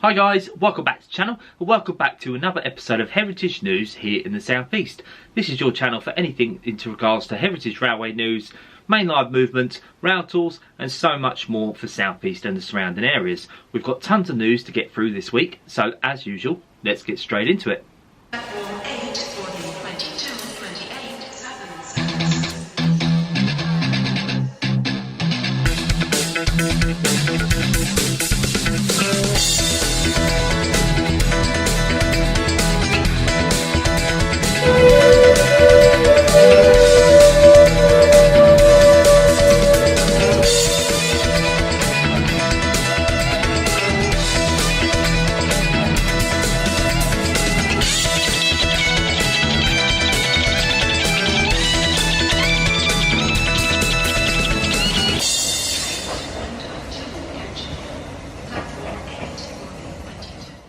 Hi guys, welcome back to the channel and welcome back to another episode of Heritage News here in the South East. This is your channel for anything into regards to Heritage Railway news, mainline movement, rail tours and so much more for South East and the surrounding areas. We've got tons of news to get through this week, so as usual, let's get straight into it.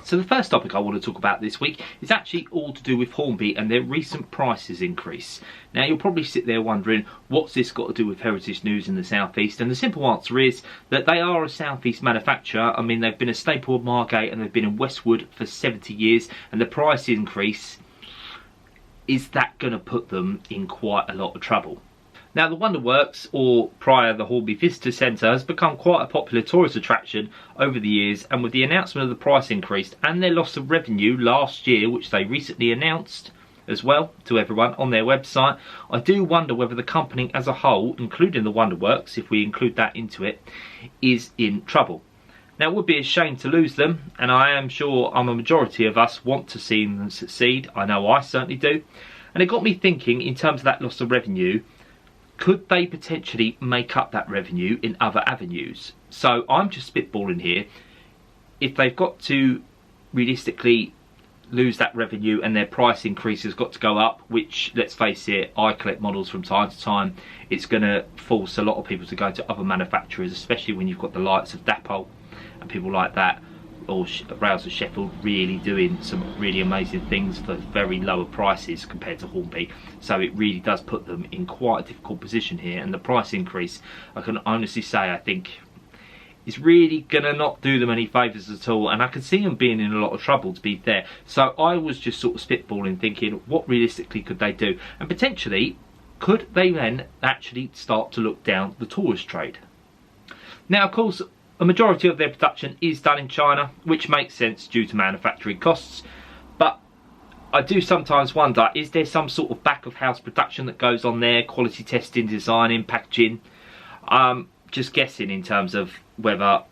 So the first topic I want to talk about this week is actually all to do with Hornby and their recent prices increase. Now you'll probably sit there wondering, what's this got to do with Heritage News in the South East? And the simple answer is that they are a South East manufacturer. I mean, they've been a staple of Margate and they've been in Westwood for 70 years, and the price increase, is that going to put them in quite a lot of trouble? Now the Wonderworks, or prior the Hornby Visitor Centre, has become quite a popular tourist attraction over the years, and with the announcement of the price increase and their loss of revenue last year, which they recently announced as well to everyone on their website, I do wonder whether the company as a whole, including the Wonderworks, if we include that into it, is in trouble. Now it would be a shame to lose them, and I am sure a majority of us want to see them succeed. I know I certainly do. And it got me thinking, in terms of that loss of revenue, could they potentially make up that revenue in other avenues? So I'm just spitballing here. If they've got to realistically lose that revenue and their price increase has got to go up, which, let's face it, I collect models from time to time, it's going to force a lot of people to go to other manufacturers, especially when you've got the likes of Dapol and people like that, or Rails of Sheffield, really doing some really amazing things for very lower prices compared to Hornby. So it really does put them in quite a difficult position here, and the price increase, I can honestly say, I think is really gonna not do them any favours at all, and I can see them being in a lot of trouble, to be fair. So I was just sort of spitballing, thinking what realistically could they do, and potentially could they then actually start to look down the tourist trade. Now of course, a majority of their production is done in China, which makes sense due to manufacturing costs, but I do sometimes wonder, is there some sort of back of house production that goes on there, quality testing, designing, packaging? Just guessing in terms of whether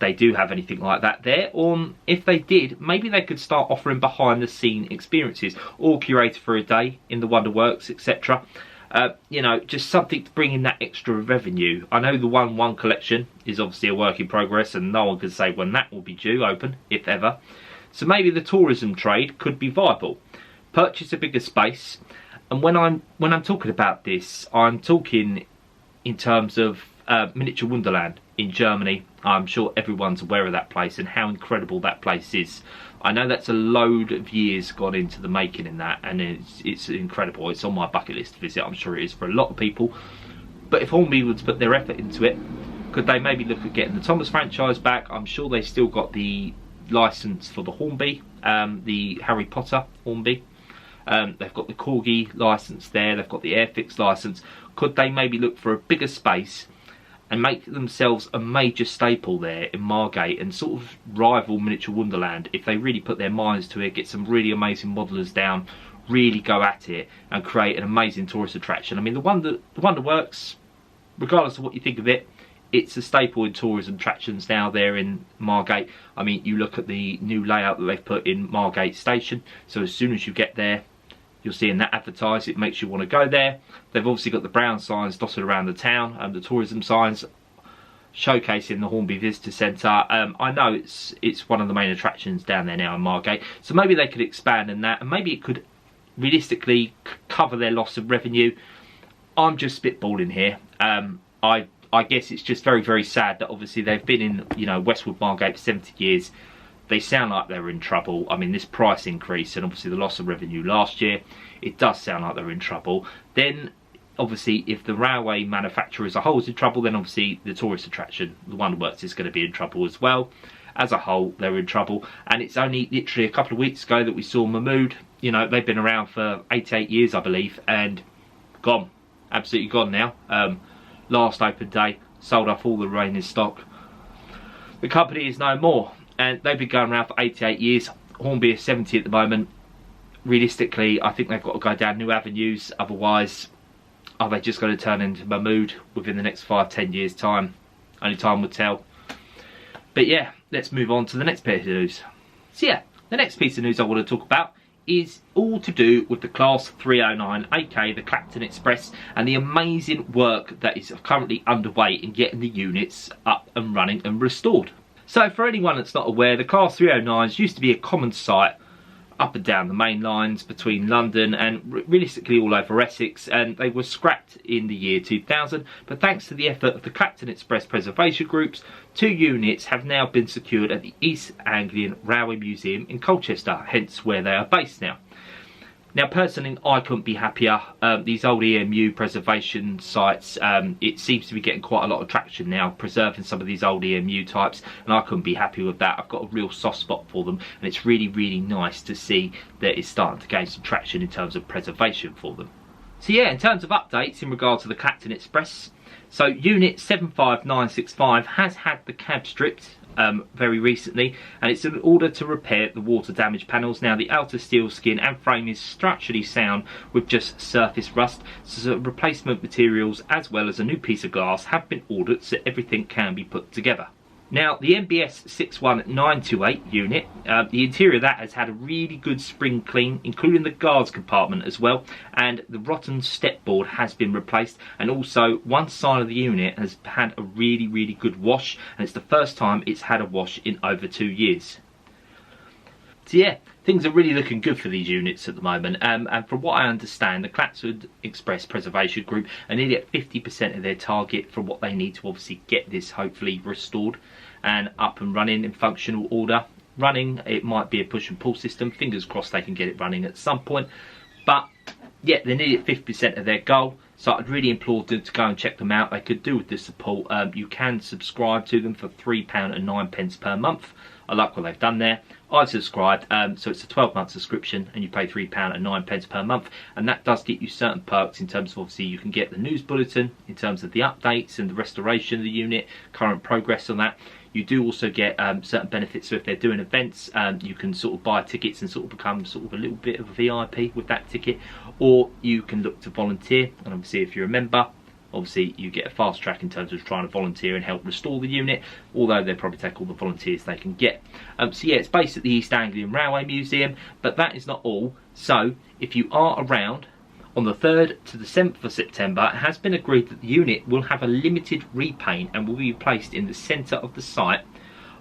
they do have anything like that there, or if they did, maybe they could start offering behind the scene experiences, or curated for a day in the Wonderworks, etc. You know, just something to bring in that extra revenue. I know the 1-1 collection is obviously a work in progress, and no one can say when that will be due open, if ever. So maybe the tourism trade could be viable. Purchase a bigger space, and when I'm talking about this, I'm talking in terms of Miniature Wonderland in Germany. I'm sure everyone's aware of that place and how incredible that place is. I know that's a load of years gone into the making in that, and it's incredible. It's on my bucket list to visit. I'm sure it is for a lot of people. But if Hornby would put their effort into it, could they maybe look at getting the Thomas franchise back? I'm sure they still got the license for the Hornby, the Harry Potter Hornby. They've got the Corgi license there. They've got the Airfix license. Could they maybe look for a bigger space and make themselves a major staple there in Margate and sort of rival Miniature Wonderland if they really put their minds to it, get some really amazing modelers down, really go at it and create an amazing tourist attraction? I mean, the Wonderworks, regardless of what you think of it, it's a staple in tourism attractions now there in Margate. I mean, you look at the new layout that they've put in Margate Station, so as soon as you get there, you'll see in that advertised, it makes you want to go there. They've obviously got the brown signs dotted around the town, and the tourism signs showcasing the Hornby Visitor Centre. I know it's one of the main attractions down there now in Margate, so maybe they could expand in that, and maybe it could realistically cover their loss of revenue. I'm just spitballing here. I guess it's just very, very sad that obviously they've been in, you know, Westwood Margate for 70 years. They sound like they're in trouble. I mean, this price increase and obviously the loss of revenue last year, it does sound like they're in trouble. Then obviously if the railway manufacturer as a whole is in trouble, then obviously the tourist attraction, the Wonderworks, is going to be in trouble as well. as a whole, they're in trouble. And it's only literally a couple of weeks ago that we saw Mamod. You know, they've been around for 88 years, I believe, and gone. Absolutely gone now. Last open day, sold off all the remaining stock. The company is no more, and they've been going around for 88 years. Hornby is 70 at the moment. Realistically, I think they've got to go down new avenues. Otherwise, are they just going to turn into Mamod within the next 5-10 years' time? Only time will tell. But yeah, let's move on to the next piece of news. So yeah, the next piece of news I want to talk about is all to do with the Class 309, aka the Clacton Express, and the amazing work that is currently underway in getting the units up and running and restored. So for anyone that's not aware, the Class 309s used to be a common sight up and down the main lines between London and realistically all over Essex, and they were scrapped in the year 2000, but thanks to the effort of the Clacton Express preservation groups, 2 units have now been secured at the East Anglian Railway Museum in Colchester, hence where they are based now. Now personally, I couldn't be happier. These old EMU preservation sites, it seems to be getting quite a lot of traction now, preserving some of these old EMU types, and I couldn't be happy with that. I've got a real soft spot for them, and it's really, really nice to see that it's starting to gain some traction in terms of preservation for them. So yeah, in terms of updates in regard to the Clacton Express, so Unit 75965 has had the cab stripped very recently, and it's in order to repair the water damaged panels. Now the outer steel skin and frame is structurally sound with just surface rust, so replacement materials as well as a new piece of glass have been ordered so everything can be put together. Now the MBS 61928 unit, the interior of that has had a really good spring clean, including the guards compartment as well, and the rotten step board has been replaced, and also one side of the unit has had a really, really good wash, and it's the first time it's had a wash in over 2 years. So yeah, things are really looking good for these units at the moment, and from what I understand, the Clacton Express Preservation Group are nearly at 50% of their target for what they need to obviously get this hopefully restored and up and running in functional order. Running, it might be a push and pull system, fingers crossed they can get it running at some point, but yeah, they're nearly at 50% of their goal, so I'd really implore them to go and check them out. They could do with the support. You can subscribe to them for £3.09 per month. I like what they've done there. I've subscribed, so it's a 12-month subscription, and you pay £3.09 per month, and that does get you certain perks in terms of obviously you can get the news bulletin in terms of the updates and the restoration of the unit, current progress on that. You do also get certain benefits, so if they're doing events, you can sort of buy tickets and sort of become sort of a little bit of a VIP with that ticket, or you can look to volunteer, and obviously if you're a member, obviously you get a fast track in terms of trying to volunteer and help restore the unit, although they'll probably take all the volunteers they can get. So yeah, it's based at the East Anglian Railway Museum, but that is not all. So if you are around on the 3rd to the 7th of September, it has been agreed that the unit will have a limited repaint and will be placed in the centre of the site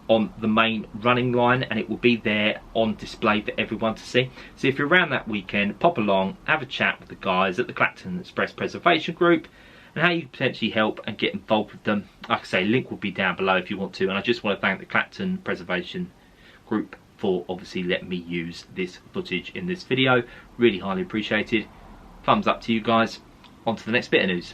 on the main running line, and it will be there on display for everyone to see. So if you're around that weekend, pop along, have a chat with the guys at the Clacton Express Preservation Group and how you can potentially help and get involved with them. Like I say, link will be down below if you want to, and I just want to thank the Clacton Preservation Group for obviously letting me use this footage in this video. Really highly appreciated. Thumbs up to you guys. On to the next bit of news.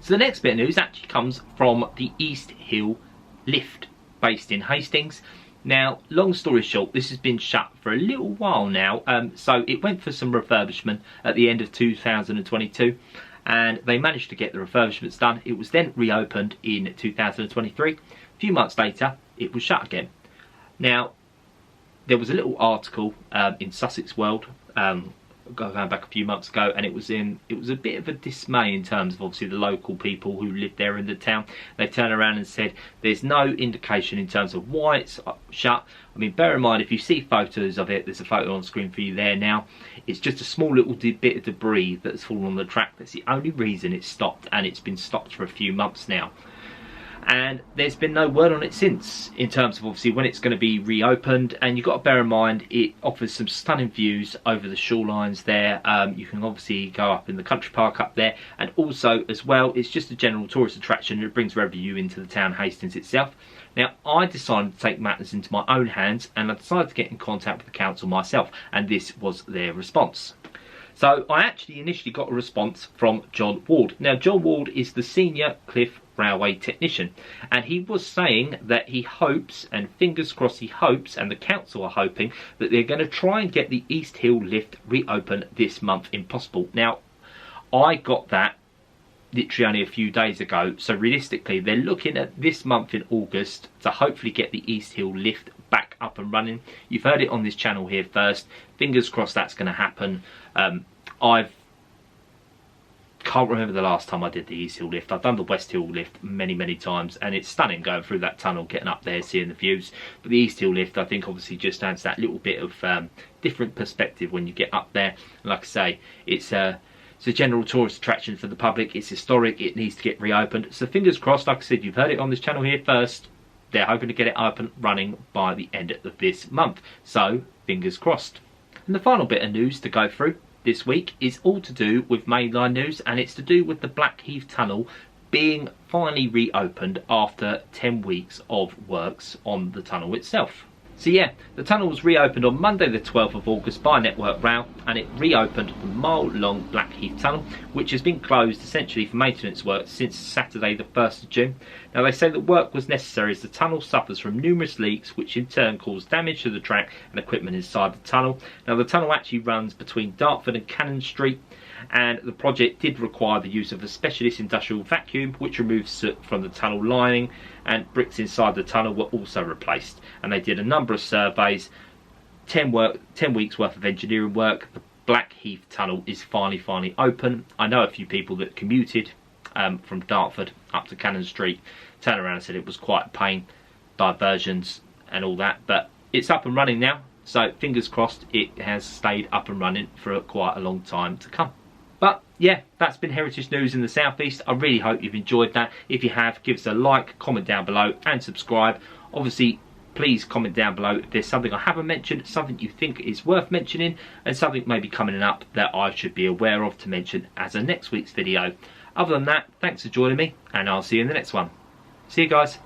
So the next bit of news actually comes from the East Hill lift based in Hastings. Now, long story short, this has been shut for a little while now, so it went for some refurbishment at the end of 2022, and they managed to get the refurbishments done. It was then reopened in 2023. A few months later, it was shut again. Now, there was a little article in Sussex World going back a few months ago, and it was a bit of a dismay in terms of obviously the local people who live there in the town. They turned around and said there's no indication in terms of why it's shut. I mean, bear in mind, if you see photos of it, there's a photo on screen for you there now. It's just a small little bit of debris that's fallen on the track. That's the only reason it's stopped, and it's been stopped for a few months now. And there's been no word on it since in terms of obviously when it's going to be reopened. And you've got to bear in mind it offers some stunning views over the shorelines there. You can obviously go up in the country park up there, and also as well it's just a general tourist attraction. It brings revenue into the town Hastings itself. Now I decided to take matters into my own hands, and I decided to get in contact with the council myself, and this was their response. So I actually initially got a response from John Ward. Now John Ward is the senior Cliff Railway technician, and he was saying that he hopes, and fingers crossed he hopes, and the council are hoping, that they're going to try and get the East Hill lift reopened this month if possible. Now I got that literally only a few days ago, so realistically they're looking at this month in August to hopefully get the East Hill lift back up and running. You've heard it on this channel here first. Fingers crossed that's going to happen. I can't remember the last time I did the East Hill lift. I've done the West Hill lift many times, and it's stunning going through that tunnel, getting up there, seeing the views. But the East Hill lift, I think, obviously just adds that little bit of different perspective when you get up there. And like I say, it's a general tourist attraction for the public. It's historic. It needs to get reopened. So fingers crossed. Like I said, you've heard it on this channel here first. They're hoping to get it up and running by the end of this month. So fingers crossed. And the final bit of news to go through this week is all to do with mainline news, and it's to do with the Blackheath tunnel being finally reopened after 10 weeks of works on the tunnel itself. So yeah, the tunnel was reopened on Monday the 12th of August by Network Rail, and it reopened the mile-long Blackheath tunnel, which has been closed essentially for maintenance work since Saturday the 1st of June. Now they say that work was necessary as the tunnel suffers from numerous leaks, which in turn cause damage to the track and equipment inside the tunnel. Now the tunnel actually runs between Dartford and Cannon Street, and the project did require the use of a specialist industrial vacuum which removes soot from the tunnel lining, and bricks inside the tunnel were also replaced. And they did a number of surveys, 10 weeks worth of engineering work. The Blackheath tunnel is finally open. I know a few people that commuted from Dartford up to Cannon Street, turned around and said it was quite a pain, diversions and all that, but it's up and running now, so fingers crossed it has stayed up and running for quite a long time to come. But yeah, that's been Heritage News in the South East. I really hope you've enjoyed that. If you have, give us a like, comment down below and subscribe. Obviously, please comment down below if there's something I haven't mentioned, something you think is worth mentioning, and something maybe coming up that I should be aware of to mention as a next week's video. Other than that, thanks for joining me, and I'll see you in the next one. See you guys.